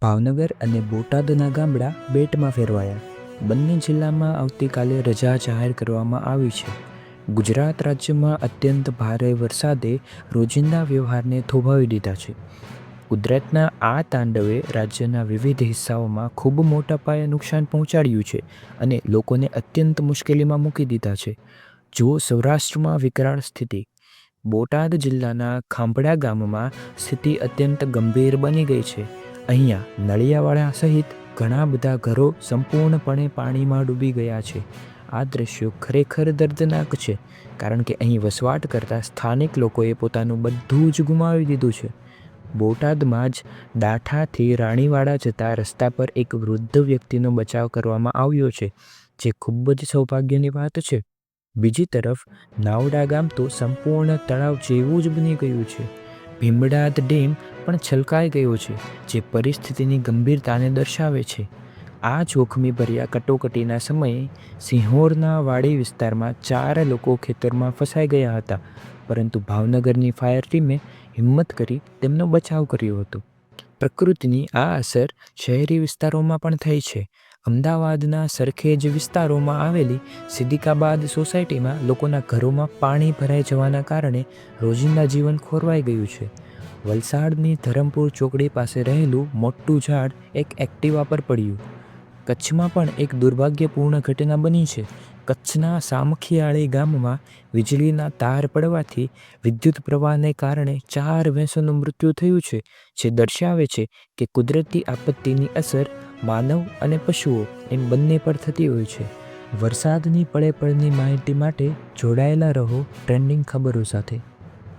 ભાવનગર અને બોટાદના ગામડા બેટમાં ફેરવાયા. બંને જિલ્લામાં આવતીકાલે રજા જાહેર કરવામાં આવી છે. ગુજરાત રાજ્યમાં અત્યંત ભારે વરસાદે રોજિંદા વ્યવહારને થોભાવી દીધા છે. કુદરતના આ તાંડવે રાજ્યના વિવિધ હિસ્સાઓમાં ખૂબ મોટા પાયે નુકસાન પહોંચાડ્યું છે અને લોકોને અત્યંત મુશ્કેલીમાં મૂકી દીધા છે. જુઓ સૌરાષ્ટ્રમાં વિકરાળ સ્થિતિ. બોટાદ જિલ્લાના ખાંભડા ગામમાં સ્થિતિ અત્યંત ગંભીર બની ગઈ છે. અહીંયા નળિયાવાળા સહિત ઘણા બધા ઘરો સંપૂર્ણપણે પાણીમાં ડૂબી ગયા છે. આ દ્રશ્યો ખરેખર દર્દનાક છે, કારણ કે અહીં વસવાટ કરતા સ્થાનિક લોકોએ પોતાનું બધું જ ગુમાવી દીધું છે. બોટાદમાં જ ડાઠાથી રાણીવાડા જતા રસ્તા પર એક વૃદ્ધ વ્યક્તિનો બચાવ કરવામાં આવ્યો છે, જે ખૂબ જ સૌભાગ્યની વાત છે. બીજી તરફ નાવડા ગામ તો સંપૂર્ણ તળાવ જેવું જ બની ગયું છે. ભીમડાદ ડેમ પણ છલકાઈ ગયો છે, જે પરિસ્થિતિની ગંભીરતાને દર્શાવે છે. આ જોખમી ભર્યા કટોકટીના સમયે સિંહોરના વાડી વિસ્તારમાં 4 લોકો ખેતરમાં ફસાઈ ગયા હતા, પરંતુ ભાવનગરની ફાયર ટીમે હિંમત કરી તેમનો બચાવ કર્યો હતો. પ્રકૃતિની આ અસર શહેરી વિસ્તારોમાં પણ થઈ છે. અમદાવાદના સરખેજ વિસ્તારોમાં આવેલી સિદ્દીકાબાદ સોસાયટીમાં લોકોના ઘરોમાં પાણી ભરાઈ જવાના કારણે રોજિંદા જીવન ખોરવાઈ ગયું છે. વલસાડની ધરમપુર ચોકડી પાસે રહેલું મોટું ઝાડ એક એક્ટિવા પર પડ્યું. કચ્છમાં પણ એક દુર્ભાગ્યપૂર્ણ ઘટના બની છે. કચ્છના સામખિયાળી ગામમાં વીજળીના તાર પડવાથી વિદ્યુત પ્રવાહને કારણે 4 ભેંસોનું મૃત્યુ થયું છે, જે દર્શાવે છે કે કુદરતી આપત્તિની અસર માનવ અને પશુઓ એમ બંને પર થતી હોય છે. વરસાદની પળે પળની માહિતી માટે જોડાયેલા રહો ટ્રેન્ડિંગ ખબરો સાથે.